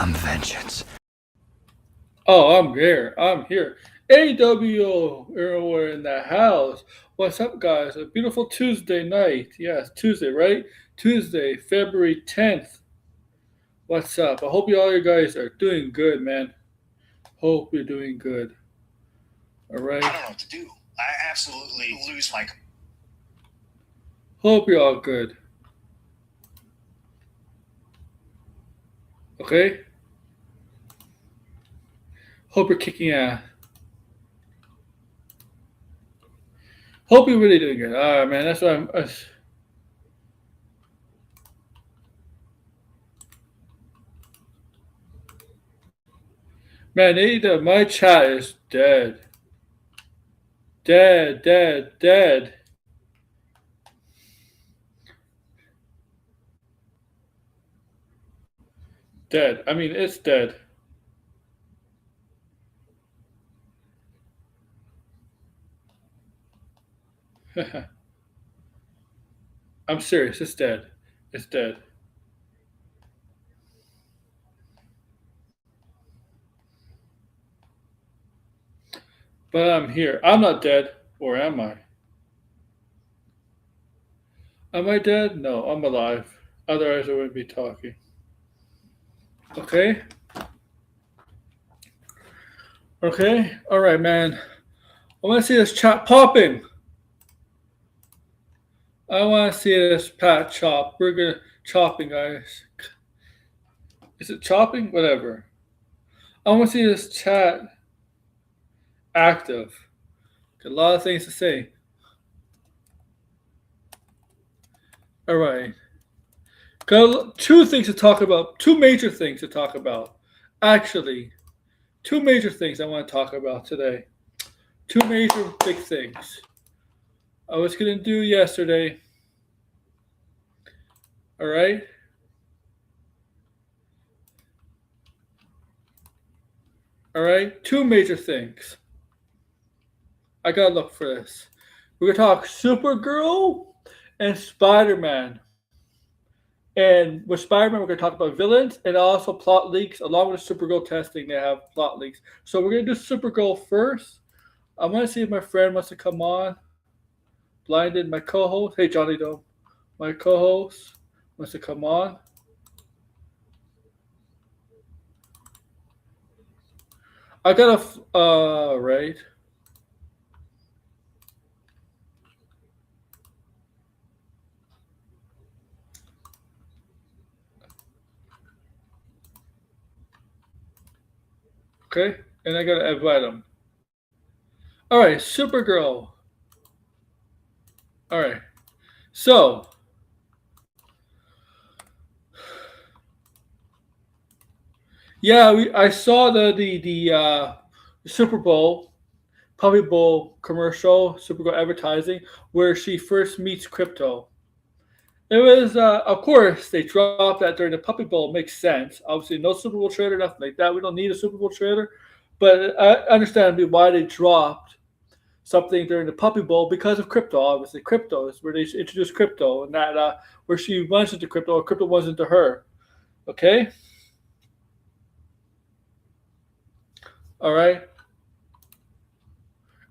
some vengeance. Oh, I'm here. I'm here. AWO, everywhere in the house. What's up, guys? A beautiful Tuesday night. Yes, Tuesday, right? Tuesday, February 10th. What's up? I hope you all you guys are doing good, man. Hope you're doing good. All right. I don't know what to do. I absolutely lose my. Hope you're all good. Okay? Hope you're kicking ass. Hope you're really doing good. Alright, man. That's what I'm. Man, my chat is dead. Dead, dead, dead. Dead. I mean, it's dead. I'm serious. It's dead. It's dead. But I'm here. I'm not dead. Or am I? Am I dead? No, I'm alive. Otherwise, I wouldn't be talking. Okay? Okay? Alright, man. I want to see this chat popping. I want to see this pat chop. We're gonna chopping, guys. Is it chopping? Whatever. I want to see this chat active. Got a lot of things to say. All right. Got two things to talk about. Two major things to talk about. Actually, two major things I want to talk about today. Two major big things. I was going to do yesterday. All right. All right. Two major things. I got to look for this. We're going to talk Supergirl and Spider-Man. And with Spider-Man, we're going to talk about villains and also plot leaks. Along with the Supergirl testing, they have plot leaks. So we're going to do Supergirl first. I want to see if my friend wants to come on. Blinded, my co-host. Hey, Johnny Dome. My co-host wants to come on. I got a... right. Okay, and I got to invite him. All right, Supergirl. All right. So, yeah, I saw the Super Bowl, Puppy Bowl commercial, Supergirl advertising, where she first meets Crypto. It was, of course, they dropped that during the Puppy Bowl. Makes sense. Obviously, no Super Bowl trailer, nothing like that. We don't need a Super Bowl trailer, but I understand why they dropped something during the Puppy Bowl because of crypto. Obviously, crypto is where they introduced crypto, and that where she runs into crypto, or crypto runs into her. Okay, all right.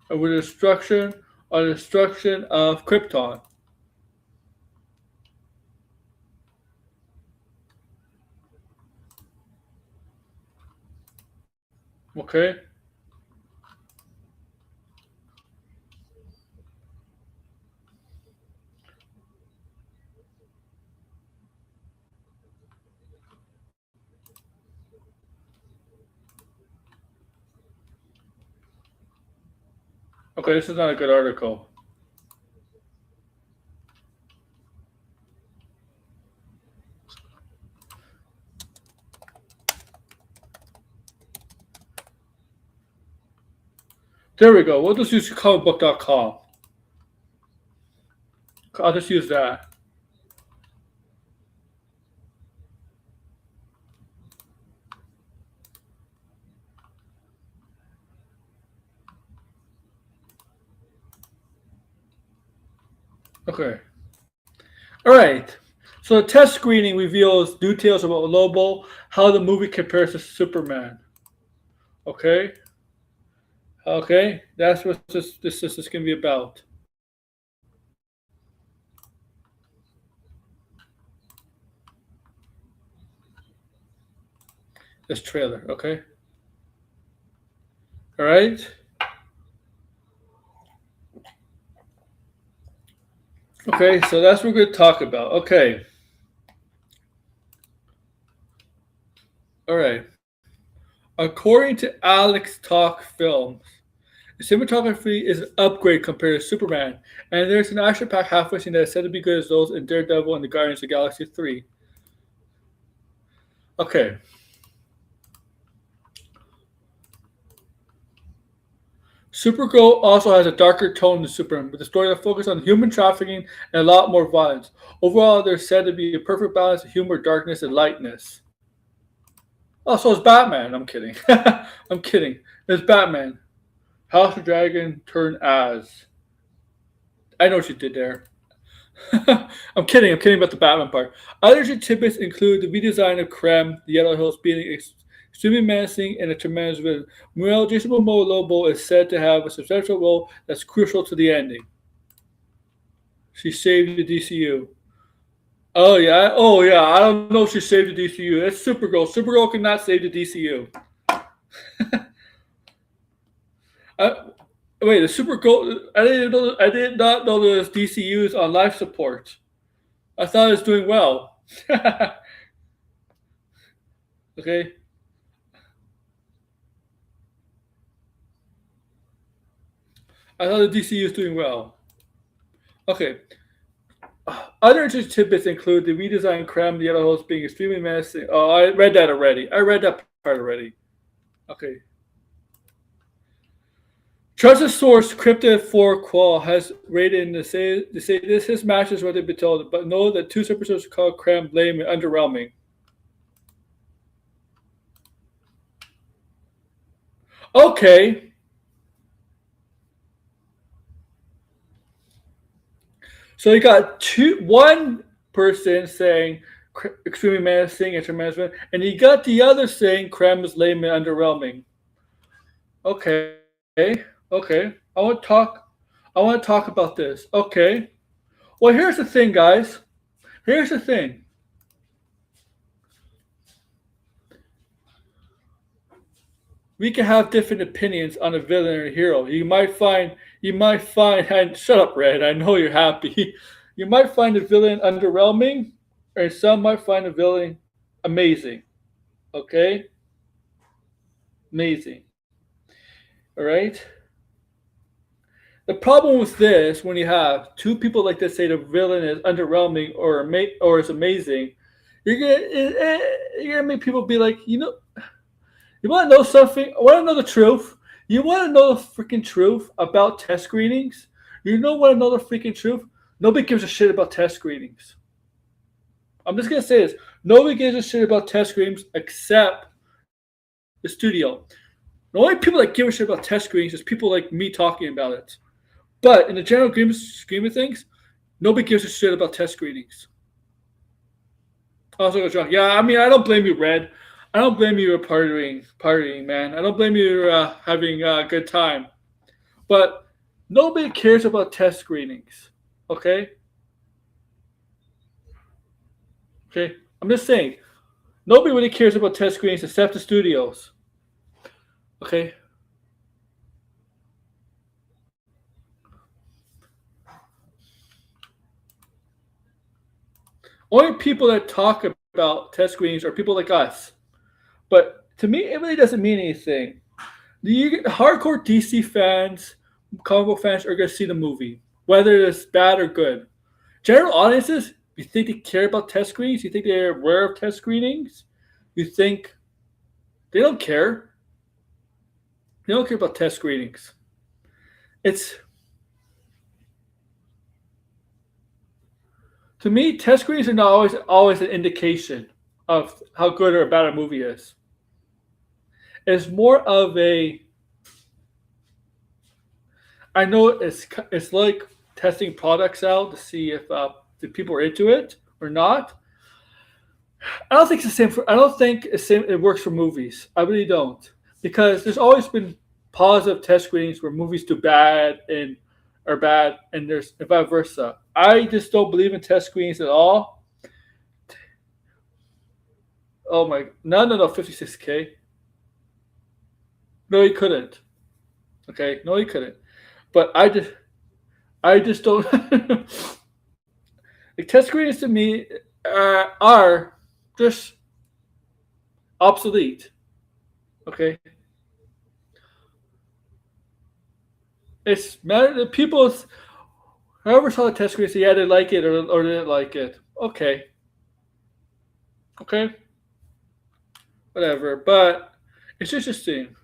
And with the destruction of Krypton. Okay. Okay, this is not a good article. There we go. We'll just use comicbook.com. I'll just use that. Okay. All right. So the test screening reveals details about Lobo, how the movie compares to Superman. Okay, okay, that's what this is going to be about. This trailer. Okay, all right. Okay, so that's what we're going to talk about. Okay, all right. According to Alex Talk Films, the cinematography is an upgrade compared to Superman, and there's an action-packed halfway scene that is said to be good as those in Daredevil and the Guardians of the Galaxy 3. Okay. Supergirl also has a darker tone than Superman, with a story that focuses on human trafficking and a lot more violence. Overall, there's said to be a perfect balance of humor, darkness, and lightness. Oh, so it's Batman. I'm kidding. I'm kidding. It's Batman. House of Dragon turned as. I know what you did there. I'm kidding. I'm kidding about the Batman part. Other tidbits include the redesign of Krem, the Yellow Hills being extremely menacing and a tremendous villain. Meanwhile, Jason Momoa Lobo is said to have a substantial role that's crucial to the ending. She saved the DCU. Oh yeah. I don't know if she saved the DCU. That's Supergirl. Supergirl cannot save the DCU. Wait, the Supergirl. I did not know the DCU is on life support. I thought it was doing well. Okay. I thought the DCU is doing well. Okay. Other interesting tidbits include the redesigned Krem, the Yellow Host being extremely menacing. Oh, I read that already. I read that part already. Okay. Trusted source Cryptid 4 Qual has rated to say this his matches what they've been told, but know that two super sources called Krem lame and underwhelming. Okay. So you got one person saying extremely menacing and tremendous, and you got the other saying Krem is lame and underwhelming. Okay. Okay. I want to talk about this. Okay. Well, here's the thing, guys. Here's the thing. We can have different opinions on a villain or a hero. You might find, and shut up, Red. I know you're happy. You might find a villain underwhelming, and some might find a villain amazing. Okay? Amazing. All right? The problem with this, when you have two people like this say the villain is underwhelming or is amazing, you're gonna make people be like, you want to know something? I want to know the truth. You want to know the freaking truth about test screenings? You want to know the freaking truth? Nobody gives a shit about test screenings. I'm just gonna say this: nobody gives a shit about test screenings except the studio. The only people that give a shit about test screenings is people like me talking about it. But in the general scheme of things, nobody gives a shit about test screenings. Also, John. Yeah, I mean, I don't blame you, Red. I don't blame you for partying, man. I don't blame you for having a good time. But nobody cares about test screenings. Okay? Okay? I'm just saying. Nobody really cares about test screenings except the studios. Okay? Only people that talk about test screenings are people like us. But to me, it really doesn't mean anything. The hardcore DC fans, comic book fans, are going to see the movie, whether it's bad or good. General audiences, you think they care about test screenings? You think they're aware of test screenings? You think they don't care? They don't care about test screenings. To me, test screenings are not always an indication of how good or bad a movie is. It's more of a. I know it's like testing products out to see if the people are into it or not. I don't think it's the same for. I don't think it's same. It works for movies. I really don't, because there's always been positive test screenings where movies do bad and are bad, and there's and vice versa. I just don't believe in test screenings at all. Oh my, no, 56K. No, he couldn't. Okay, no, he couldn't. But I just don't. Like test screenings to me are just obsolete. Okay, it's matter the people. Whoever saw the test screen say yeah they like it or they didn't like it. Okay, okay, whatever. But it's interesting.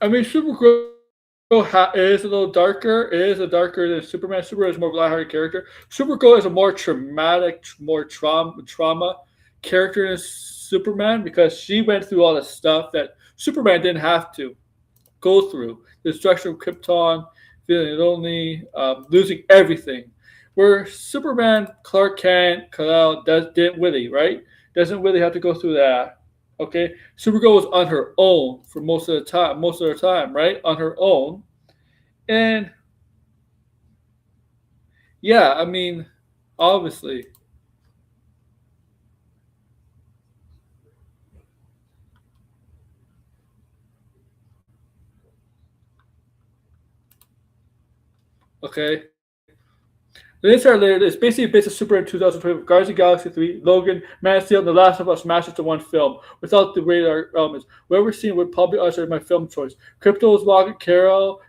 I mean, Supergirl is a little darker. It is a darker than Superman. Superman is more of a lighthearted character. Supergirl is a more traumatic, more trauma character than Superman because she went through all the stuff that Superman didn't have to go through. The destruction of Krypton, feeling lonely, losing everything. Where Superman, Clark Kent, Kal-El didn't really, right? Doesn't really have to go through that. Okay, Supergirl was on her own for most of the time, right? On her own, and yeah, I mean, obviously, okay. The inside layer is basically based on Superman 2020, Guardians of the Galaxy 3, Logan, Man of Steel, and The Last of Us smashed into one film without the radar elements. Whoever seen would probably answer my film choice. Crypto is Rocket, Carol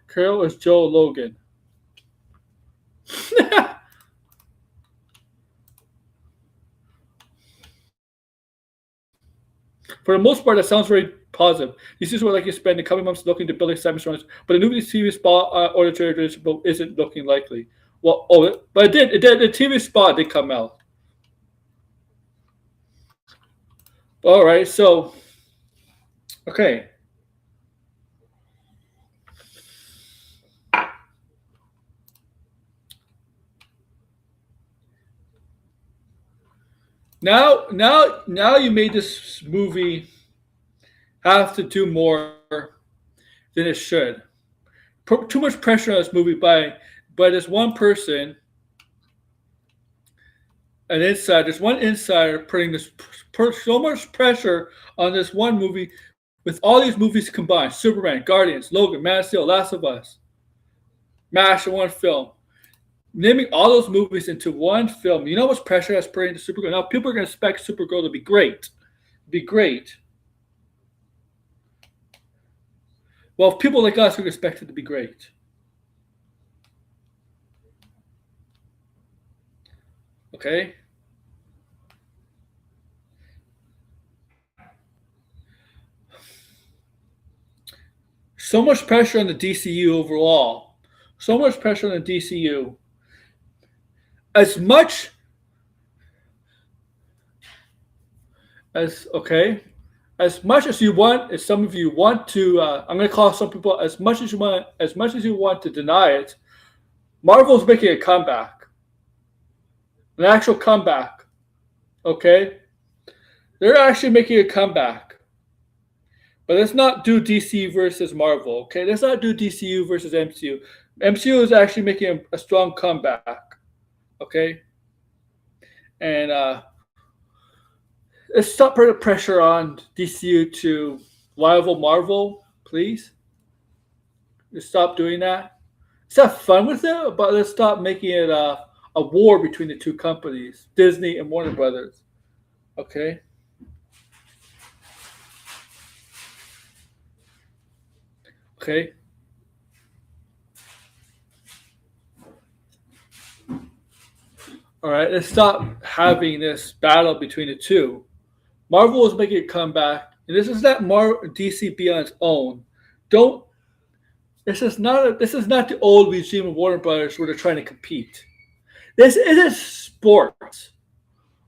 is Joe Logan. For the most part, that sounds very positive. This is what like you spend the coming months looking to build excitement surroundings, but a new TV spot or the trailer isn't looking likely. Well, but it did. It did. The TV spot did come out. All right. So, okay. Now you made this movie have to do more than it should. Too much pressure on this movie by this one person, an insider. There's one insider putting so much pressure on this one movie with all these movies combined: Superman, Guardians, Logan, Man of Steel, Last of Us, MASH in one film. Naming all those movies into one film, you know how much pressure that's putting into Supergirl. Now people are going to expect Supergirl to be great, be great. Well, people like us are expect it to be great. Okay. So much pressure on the DCU overall. So much pressure on the DCU. As much as okay, as much as you want, as some of you want to, I'm going to call some people as much as you want to deny it. Marvel's making a comeback, an actual comeback. Okay, they're actually making a comeback. But let's not do DC versus Marvel. Okay, let's not do DCU versus MCU. MCU is actually making a strong comeback. Okay, and let's stop putting pressure on DCU to rival Marvel, please. Let's stop doing that. Let's have fun with it, but let's stop making it a war between the two companies, Disney and Warner Brothers. Okay. Okay. All right. Let's stop having this battle between the two. Marvel is making a comeback, and this is not DC be on its own. Don't. This is not the old regime of Warner Brothers where they're trying to compete. This isn't sports,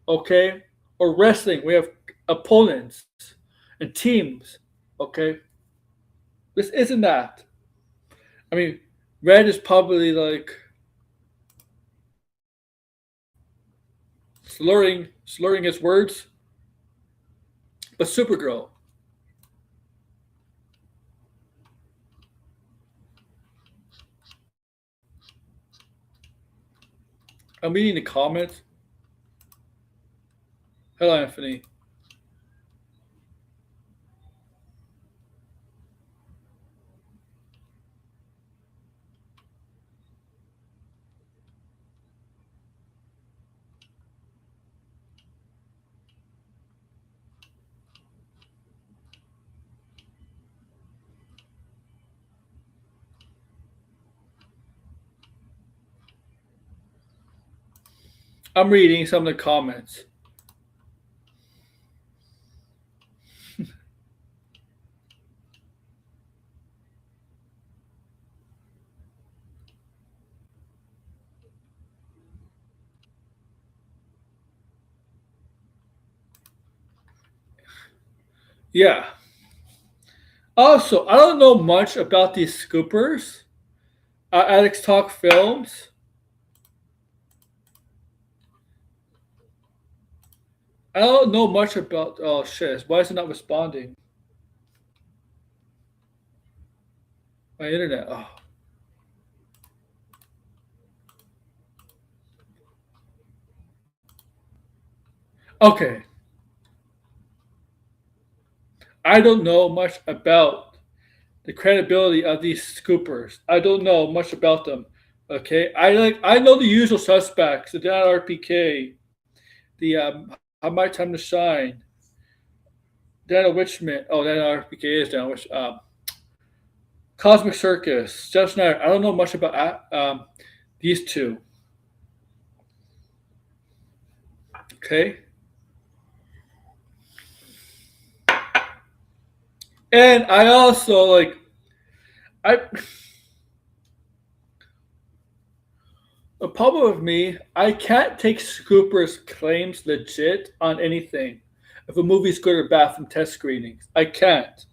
okay, or wrestling. We have opponents and teams, okay. This isn't that. I mean, Red is probably like slurring his words. But Supergirl. I'm reading the comments. Hello, Anthony. I'm reading some of the comments. Yeah. Also, I don't know much about these scoopers. Alex Talk Films. I don't know much about. Oh shit! Why is it not responding? My internet. Oh. Okay. I don't know much about the credibility of these scoopers. I don't know much about them. Okay. I know the usual suspects. The Down RPK. The How My Time to Shine. Daniel Witchman. Oh, Daniel RPK is down. Which Cosmic Circus. Jeff Snyder. I don't know much about these two. Okay. And I also I the problem with me, I can't take Scooper's claims legit on anything. If a movie's good or bad from test screenings. I can't.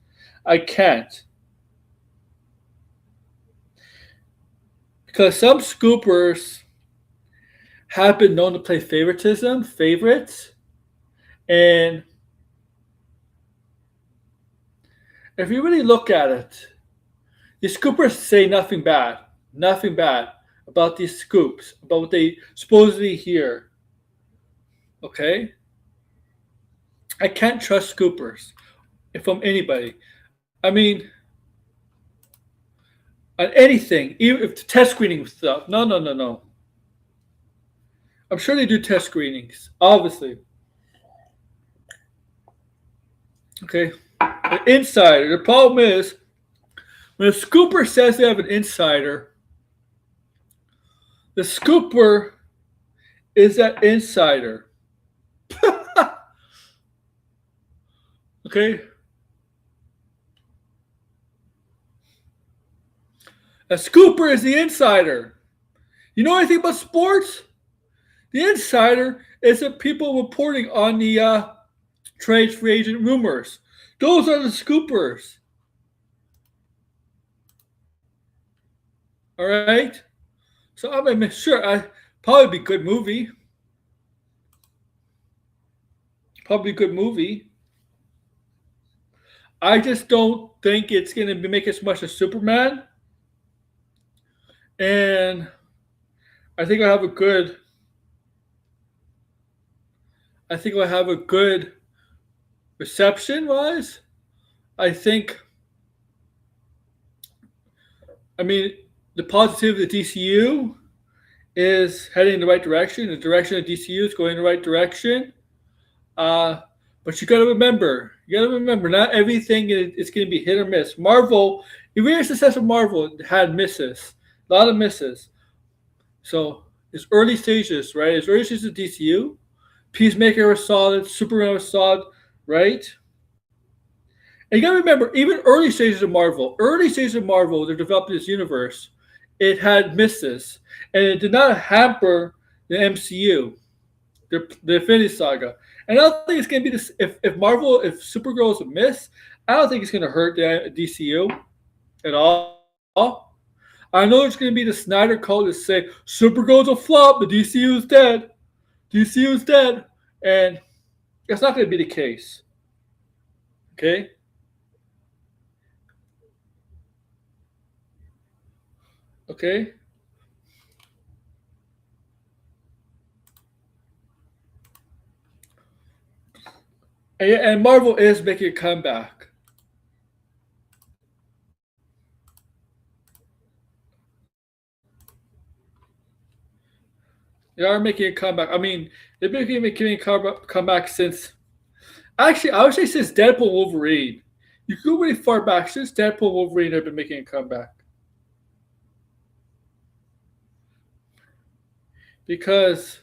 I can't. Because some Scoopers have been known to play favorites, and if you really look at it, the Scoopers say nothing bad about these scoops, about what they supposedly hear. Okay? I can't trust Scoopers from anybody. I mean, on anything, even if the test screening stuff. No. I'm sure they do test screenings, obviously. Okay? An insider. The problem is, when a scooper says they have an insider, the scooper is that insider. Okay? A scooper is the insider. You know anything about sports? The insider is the people reporting on the trade free agent rumors. Those are the scoopers. All right? So I mean, sure, probably be a good movie. Probably a good movie. I just don't think it's going to make as much as Superman. And I think I think I'll have a good reception wise. I mean, the positivity of the DCU is heading in the right direction. The direction of DCU is going in the right direction. But you got to remember, not everything is going to be hit or miss. Marvel, the very success of Marvel had misses, a lot of misses. So it's early stages, right? It's early stages of DCU. Peacemaker was solid, Superman was solid, right? And you got to remember, even early stages of Marvel, they're developing this universe. It had misses, and it did not hamper the MCU, the Infinity Saga. And I don't think it's going to be this. If Supergirl is a miss, I don't think it's going to hurt the DCU at all. I know it's going to be the Snyder cult to say Supergirl's a flop, the DCU is dead. DCU is dead, and that's not going to be the case. Okay, okay, and Marvel is making a comeback. They are making a comeback. I mean, they've been making a comeback since. Actually, I would say since Deadpool Wolverine. You can go really far back. Since Deadpool Wolverine have been making a comeback. Because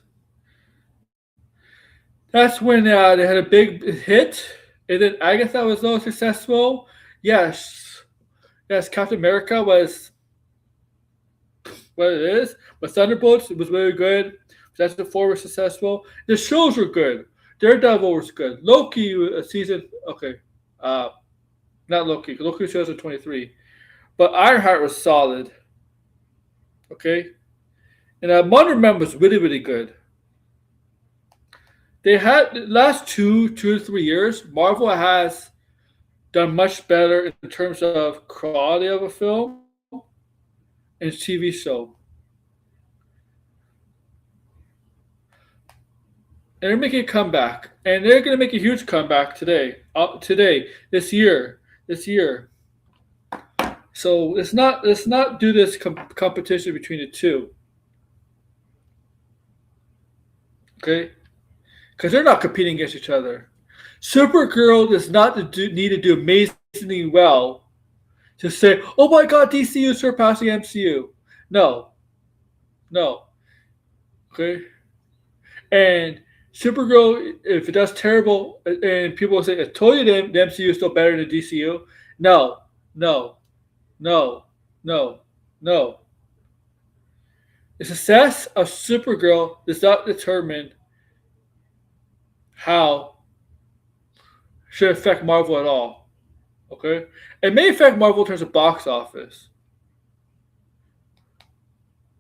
that's when they had a big hit. And then Agatha was no successful. Yes. Yes, Captain America was what it is. But Thunderbolts was really good. That's the four was successful. The shows were good. Daredevil was good. Loki season okay. Uh Not Loki. Loki shows in 23. But Ironheart was solid. Okay? And Wonder Man was really, really good. They had the last 2 to 3 years, Marvel has done much better in terms of quality of a film and TV show. And they're making a comeback. And they're going to make a huge comeback today. This year. This year. So let's not do this competition between the two. Okay? Because they're not competing against each other. Supergirl does not need to do amazingly well to say, "Oh my God, DCU is surpassing MCU." No, no, okay. And Supergirl, if it does terrible, and people will say, "I told you the MCU is still better than DCU." No, no, no, no, no. The success of Supergirl does not determine how should affect Marvel at all. Okay, it may affect Marvel in terms of box office.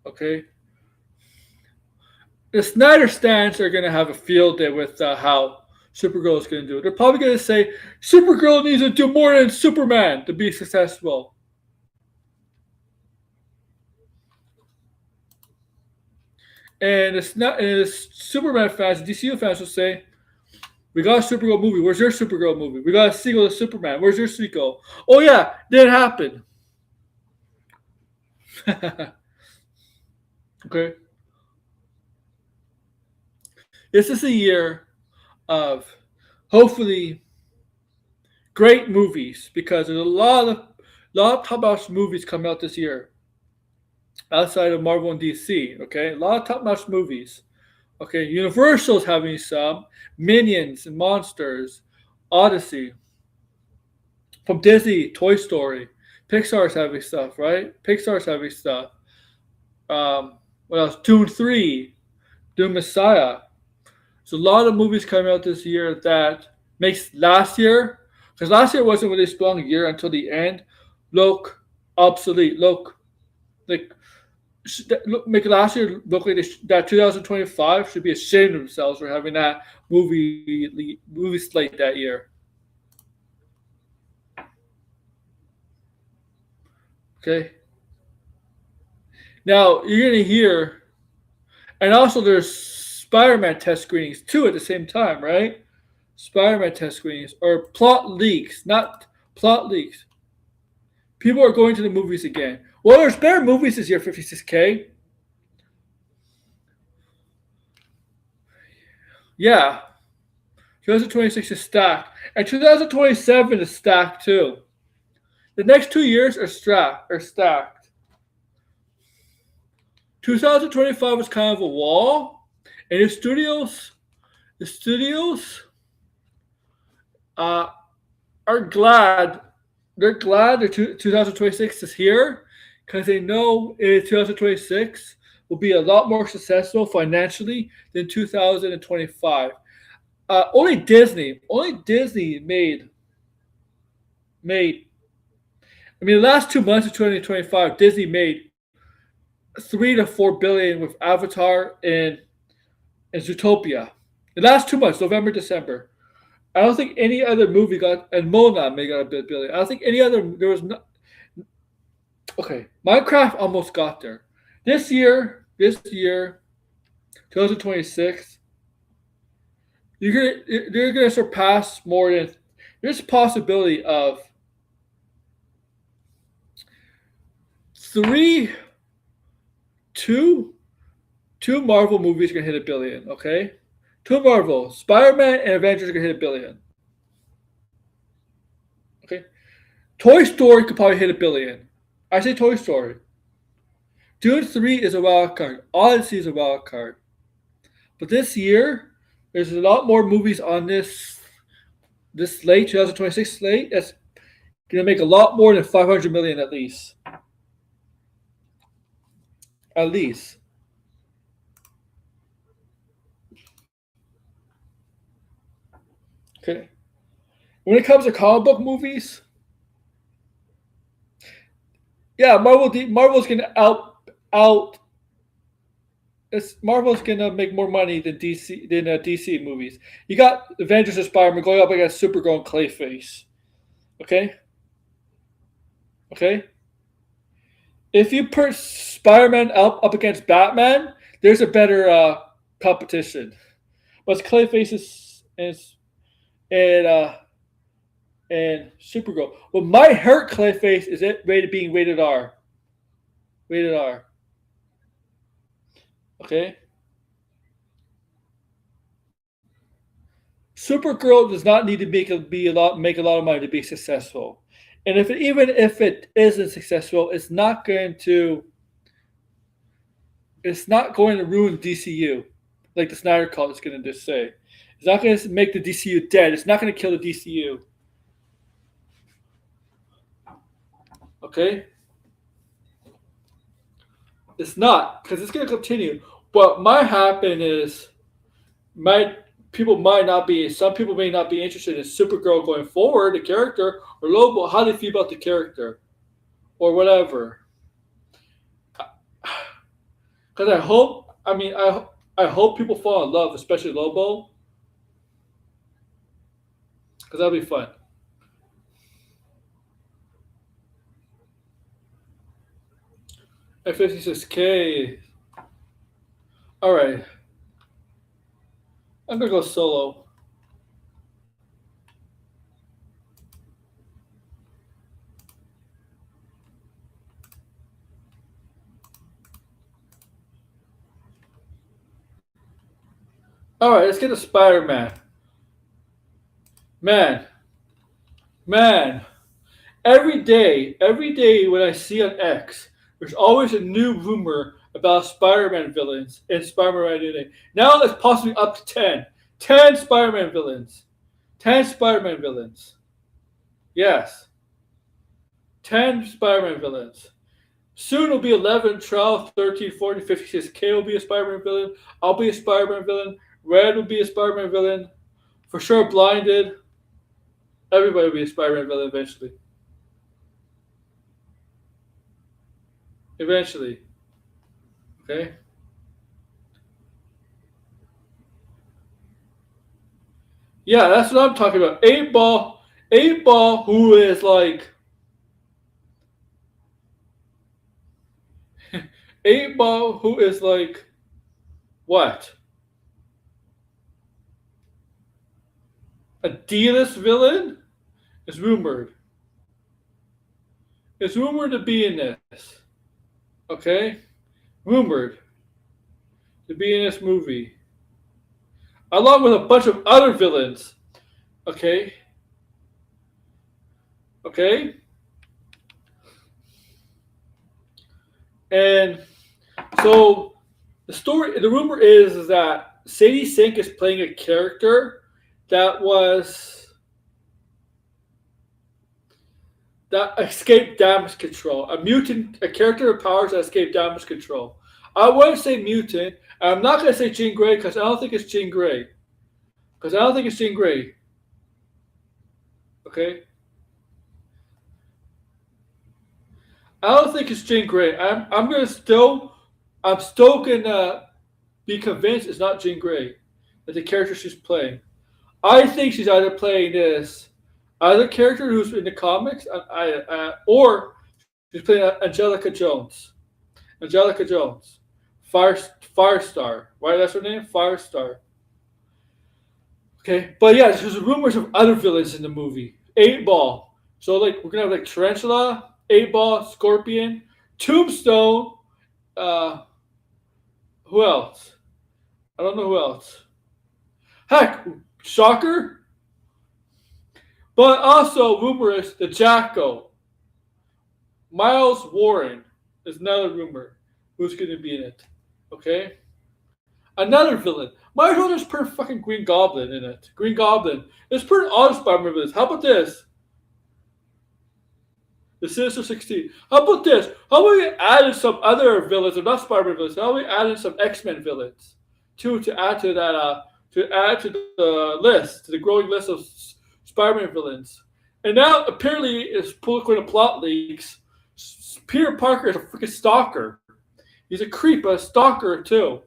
Okay, the Snyder stands are going to have a field day with how Supergirl is going to do it. They're probably going to say Supergirl needs to do more than Superman to be successful. And it's not. And the Superman fans, DCU fans will say, "We got a Supergirl movie. Where's your Supergirl movie? We got a sequel to Superman. Where's your sequel?" Oh yeah, didn't happen. Okay, this is a year of hopefully great movies because there's a lot of top-notch movies coming out this year outside of Marvel and DC. Okay, a lot of top-notch movies. Okay, Universal's having some Minions and Monsters, Odyssey from Disney, Toy Story. Pixar's having stuff, right? Pixar's having stuff. What else? Dune 3, Dune Messiah. There's a lot of movies coming out this year that makes last year, because last year wasn't really strong a year until the end, look obsolete. Like make last year look like that 2025 should be ashamed of themselves for having that movie slate that year. Okay. Now you're gonna hear, and also there's Spider-Man test screenings too at the same time, right? Spider-Man test screenings or plot leaks, not plot leaks. People are going to the movies again. Well, there's better movies this year, 56K. Yeah, 2026 is stacked, and 2027 is stacked too. The next 2 years are stacked. 2025 was kind of a wall, and the studios uh, are glad. They're glad that 2026 is here because they know in 2026 will be a lot more successful financially than 2025. Only Disney made. I mean, the last 2 months of 2025, Disney made 3 to 4 billion with Avatar and Zootopia. The last 2 months, November, December. I don't think any other movie got, and Mona may got a billion. I don't think any other, there was no, okay, Minecraft almost got there. This year, 2026, they're gonna surpass more than, there's a possibility of three, two, two Marvel movies are gonna hit a billion. Okay, two Marvel, Spider-Man and Avengers are gonna hit a billion. Okay, Toy Story could probably hit a billion. I say Toy Story. Dune 3 is a wild card. Odyssey is a wild card. But this year, there's a lot more movies on this slate, 2026 slate, that's gonna make a lot more than 500 million at least. At least. Okay. When it comes to comic book movies, yeah, Marvel's gonna out. Marvel's gonna make more money than DC movies. You got Avengers and Spider-Man going up against Supergirl and Clayface. Okay. Okay. If you put Spider-Man up against Batman, there's a better competition. But Clayface and and Supergirl. What might hurt Clayface is it being rated R. Rated R. Okay. Supergirl does not need to make a lot of money to be successful, and even if it isn't successful, it's not going to ruin DCU, like the Snyder Cut is going to just say. It's not going to make the DCU dead. It's not going to kill the DCU. Okay? It's not, because it's going to continue. What might happen is, some people may not be interested in Supergirl going forward, the character, or Lobo, how they feel about the character, or whatever. Because I hope people fall in love, especially Lobo, because that'll be fun. At 56K. Alright. I'm gonna go solo. Alright, let's get to Spider-Man. Man. Every day when I see on X, there's always a new rumor about Spider-Man villains and Spider-Man today. Now it's possibly up to 10. 10 Spider-Man villains. 10 Spider-Man villains. Yes. 10 Spider-Man villains. Soon it'll be 11, 12, 13, 14, 15, 16. K will be a Spider-Man villain. I'll be a Spider-Man villain. Red will be a Spider-Man villain. For sure, Blinded. Everybody will be a Spider-Man villain eventually. Eventually. Okay? Yeah, that's what I'm talking about. 8 Ball, who is like 8 Ball, who is like what? A D-list villain is rumored. It's rumored to be in this. Okay? Rumored to be in this movie. Along with a bunch of other villains. Okay? Okay? And so the rumor is that Sadie Sink is playing a character that escaped damage control. A character with powers that escaped damage control. I wouldn't say mutant. I'm not going to say Jean Grey because I don't think it's Jean Grey. Okay? I don't think it's Jean Grey. I'm still gonna be convinced it's not Jean Grey, that the character she's playing. I think she's either playing this other character who's in the comics, or she's playing Angelica Jones. Angelica Jones, Fire Firestar, right? That's her name, Firestar. Okay, but yeah, there's rumors of other villains in the movie. Eight Ball. So like we're gonna have like Tarantula, Eight Ball, Scorpion, Tombstone. Uh, who else? I don't know who else. Heck, Shocker. But also rumorous the Jacko. Miles Warren is another rumor who's going to be in it. Okay, another villain. Might as well just put fucking Green Goblin in it. Green Goblin. Let's put all Spider-Man villains. How about this? The Sinister 16. How about this? How about we add in some other villains, or not Spider-Man villains? How about we add in some X-Men villains too, to add to that to add to the list, to the growing list of Spider-Man villains. And now apparently it's according to plot leaks, Peter Parker is a freaking stalker. He's a creep, but a stalker too.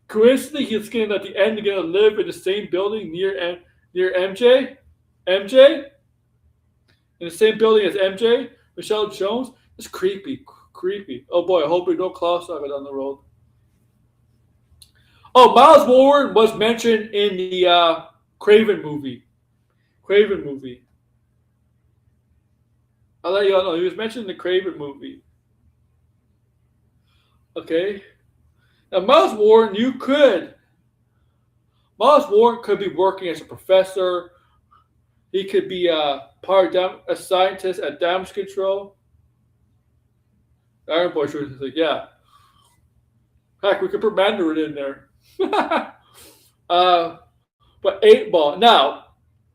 Coincidentally, he's going at the end going to live in the same building near MJ. MJ in the same building as MJ, Michelle Jones. It's creepy, creepy. Oh boy, I hope we don't cross over down the road. Oh, Miles Warren was mentioned in the Craven movie. Craven movie. I'll let you all know. He was mentioned in the Craven movie. Okay. Now, Miles Warren could be working as a professor. He could be a scientist at damage control. Iron Boy sure is like, yeah. Heck, we could put Mandarin in there. But Eight Ball. Now,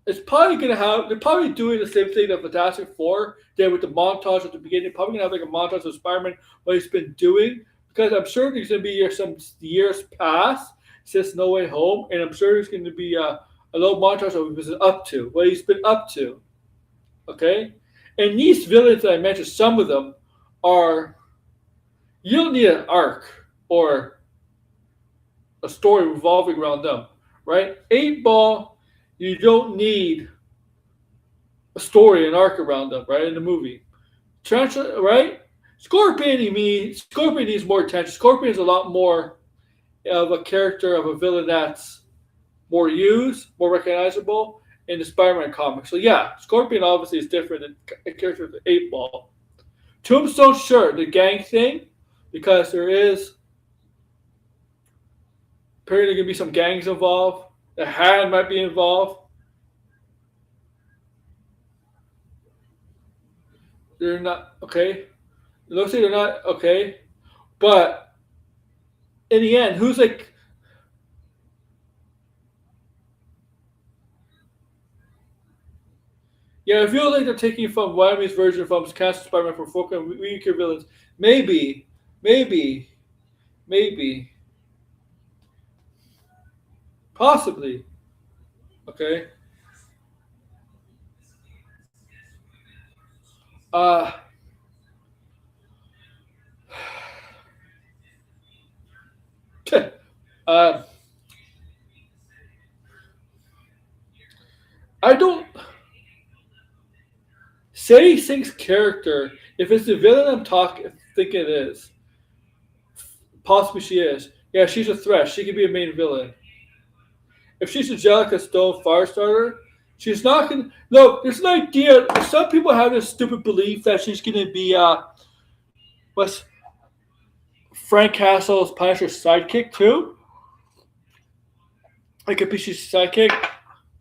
it's probably going to have, they're probably doing the same thing that Fantastic Four did with the montage at the beginning. Probably going to have like a montage of Spider-Man, what he's been doing. Because I'm sure there's going to be some years past since No Way Home. And I'm sure there's going to be a little montage of what he's up to, what he's been up to. Okay? And these villains that I mentioned, some of them are, you don't need an arc or a story revolving around them, right? Eight Ball, you don't need a story, an arc around them, right? In the movie. Tarantula, right? Scorpion needs more attention. Scorpion is a lot more of a character of a villain that's more used, more recognizable in the Spider-Man comics. So yeah, Scorpion obviously is different than a character of the Eight Ball. Tombstone, sure, the gang thing, because there is apparently going to be some gangs involved. The Hand might be involved. They're not okay. It looks like they're not okay, but in the end, who's like? Yeah, it feels like they're taking from Miami's version from Castle Spider-Man for folk and weaker villains. Maybe, maybe, maybe, possibly. Okay. Uh, uh, I don't. Sadie Sink's character, if it's the villain thinking it is, possibly she is. Yeah, she's a threat. She could be a main villain. If she's Angelica Stone Firestarter, she's not gonna. Look, there's an idea. Some people have this stupid belief that she's gonna be what's Frank Castle's Punisher's sidekick too. Like a she's sidekick.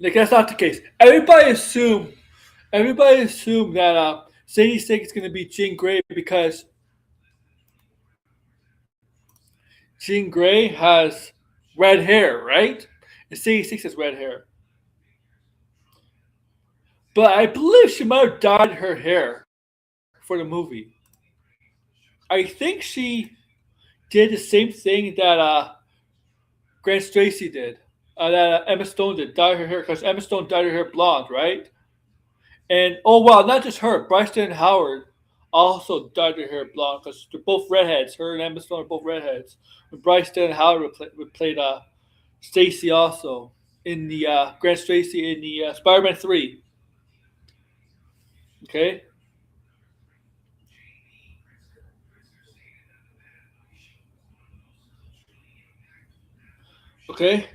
Like that's not the case. Everybody assumed that Sadie Sink is gonna be Jean Grey because Jean Grey has red hair, right? And Sadie Sink has red hair. But I believe she might have dyed her hair for the movie. I think she did the same thing that Grant Stacy did, that Emma Stone did, dye her hair, because Emma Stone dyed her hair blonde, right? And oh wow, not just her, Bryce Dallas Howard also dyed her hair blonde because they're both redheads. Her and Emma Stone are both redheads. And Bryce Dallas Howard played Stacy also in the Grant Stacy in the Spider-Man 3. Okay, okay.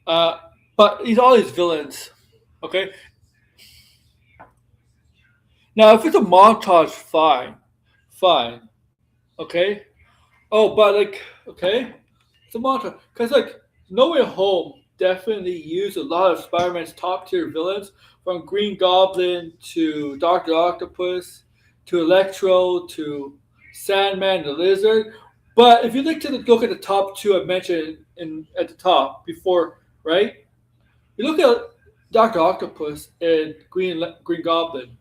Uh, but he's all these villains. Okay, now if it's a montage, fine, fine. Okay. Oh, but like, okay, it's a montage because like No Way Home definitely used a lot of Spider-Man's top tier villains, from Green Goblin to Doctor Octopus to Electro to Sandman the Lizard. But if you look at the top two I mentioned in at the top before, right? You look at Doctor Octopus and Green Goblin.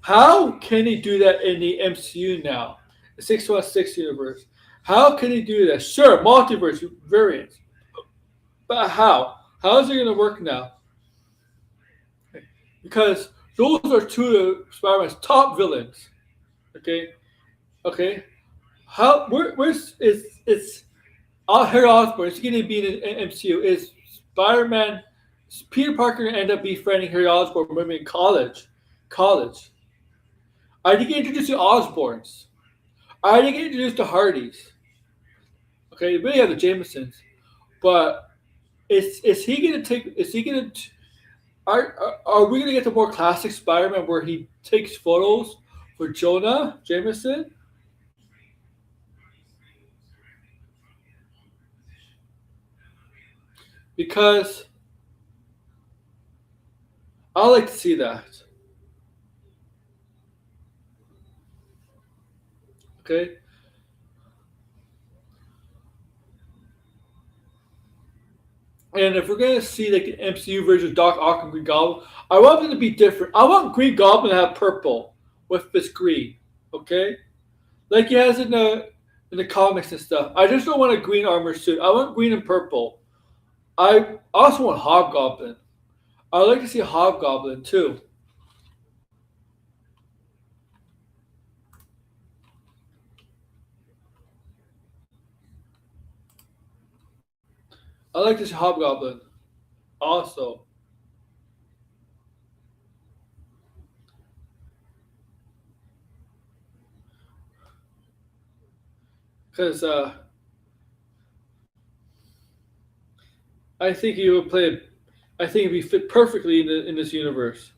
How can he do that in the MCU now? The 616 universe. How can he do that? Sure, multiverse variants. But how? How is it going to work now? Because those are two of Spider-Man's top villains. Okay? Okay? How? Where's is Harry Osborn? Is he going to be in the MCU? Is Spider-Man, Peter Parker going to end up befriending Harry Osborn when we're in college? College. I think he introduced the Osborns. I didn't get introduced to Hardys. Okay, we really have the Jamesons, but is he gonna take? Is he gonna? Are we gonna get the more classic Spider-Man where he takes photos for Jonah Jameson? Because I like to see that. Okay, and if we're gonna see like the MCU version of Doc Ock and Green Goblin, I want them to be different. I want Green Goblin to have purple with this green. Okay, like he has in the comics and stuff. I just don't want a green armor suit. I want green and purple. I also want Hobgoblin. I would like to see Hobgoblin too. I like to see Hobgoblin also because I think he would play. I think he fit perfectly in this universe.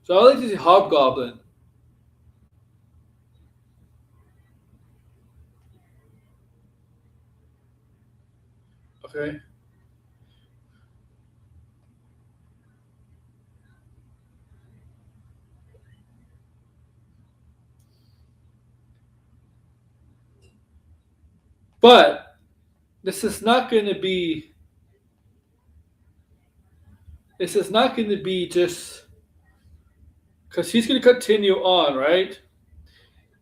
So I like to see Hobgoblin. Okay, but this is not going to be. This is not going to be just because he's going to continue on, right?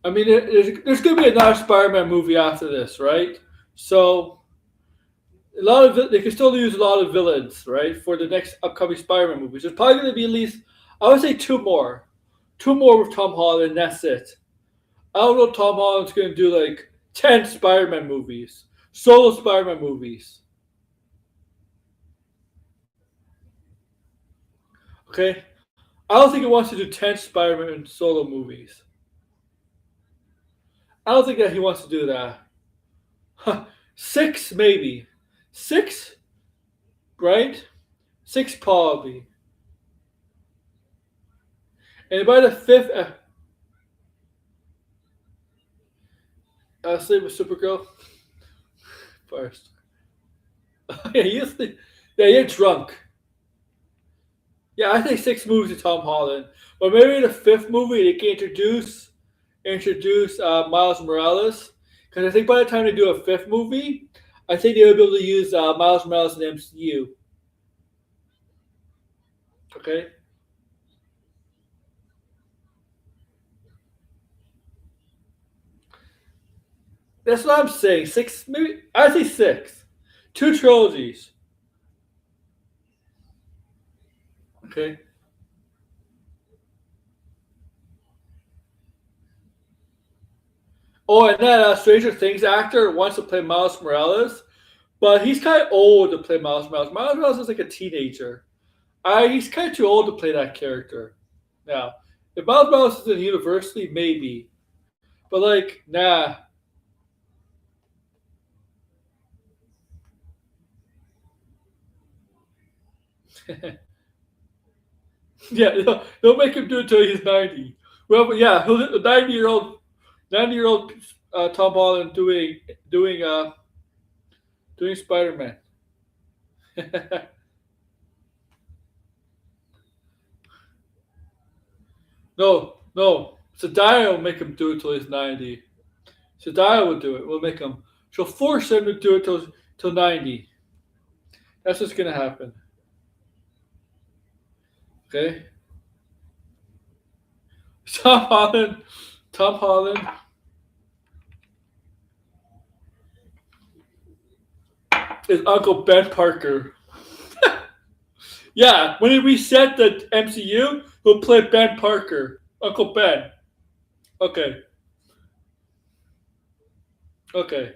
I mean, there's going to be another Spider-Man movie after this, right? So a lot of they can still use a lot of villains, right, for the next upcoming Spider-Man movies. There's probably going to be at least, I would say, two more with Tom Holland, and that's it. I don't know if Tom Holland's going to do like 10 Spider-Man movies, solo Spider-Man movies. Okay, I don't think he wants to do 10 Spider-Man solo movies. I don't think that he wants to do that. Six maybe, six, right? Six probably, and by the fifth, I'll say with Supergirl first. Yeah, yeah, you're drunk. Yeah, I think six movies to Tom Holland, but maybe the fifth movie they can introduce Miles Morales, because I think by the time they do a fifth movie, I think they'll be able to use Miles Morales in the MCU. Okay, that's what I'm saying. Six, maybe I say six, two trilogies. Okay. Oh, and that Stranger Things actor wants to play Miles Morales, but he's kind of old to play Miles Morales. Miles Morales is like a teenager. He's kind of too old to play that character. Now, if Miles Morales is in university, maybe, but like, nah. Yeah, they'll make him do it till he's 90. Well, but yeah, he'll a 90-year-old Tom Holland doing Spider Man. No. Zendaya will make him do it till he's 90. Zendaya will do it. We'll make him. She'll force him to do it till 90. That's what's gonna happen. Okay. Tom Holland. Tom Holland is Uncle Ben Parker. Yeah, when he reset the MCU, he'll play Ben Parker, Uncle Ben. Okay. Okay.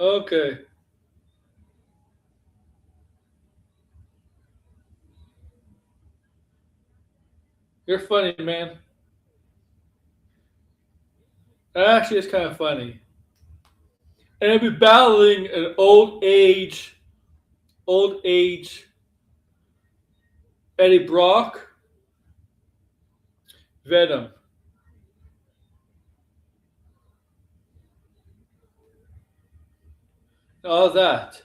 Okay. You're funny, man. That actually is kind of funny. And he'll be battling an old age Eddie Brock, Venom. All that.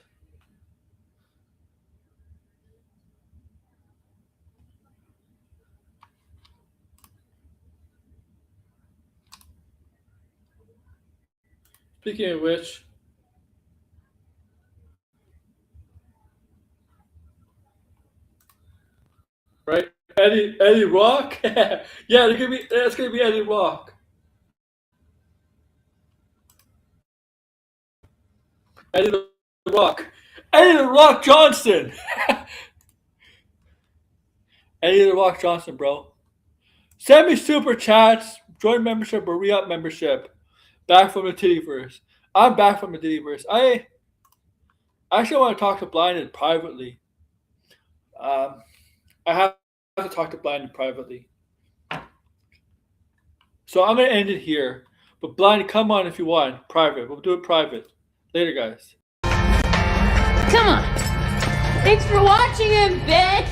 Speaking of which, right? Eddie Rock? Yeah, that's gonna be Eddie Rock. Eddie the Rock. Eddie the Rock Johnson. Eddie the Rock Johnson, bro. Send me super chats, join membership or re-up membership. Back from the Tittyverse. I'm back from the Tittyverse. I actually want to talk to Blinded privately. I have to talk to Blinded privately. So I'm going to end it here. But Blinded, come on if you want. Private. We'll do it private. Later, guys. Come on. Thanks for watching him, bitch.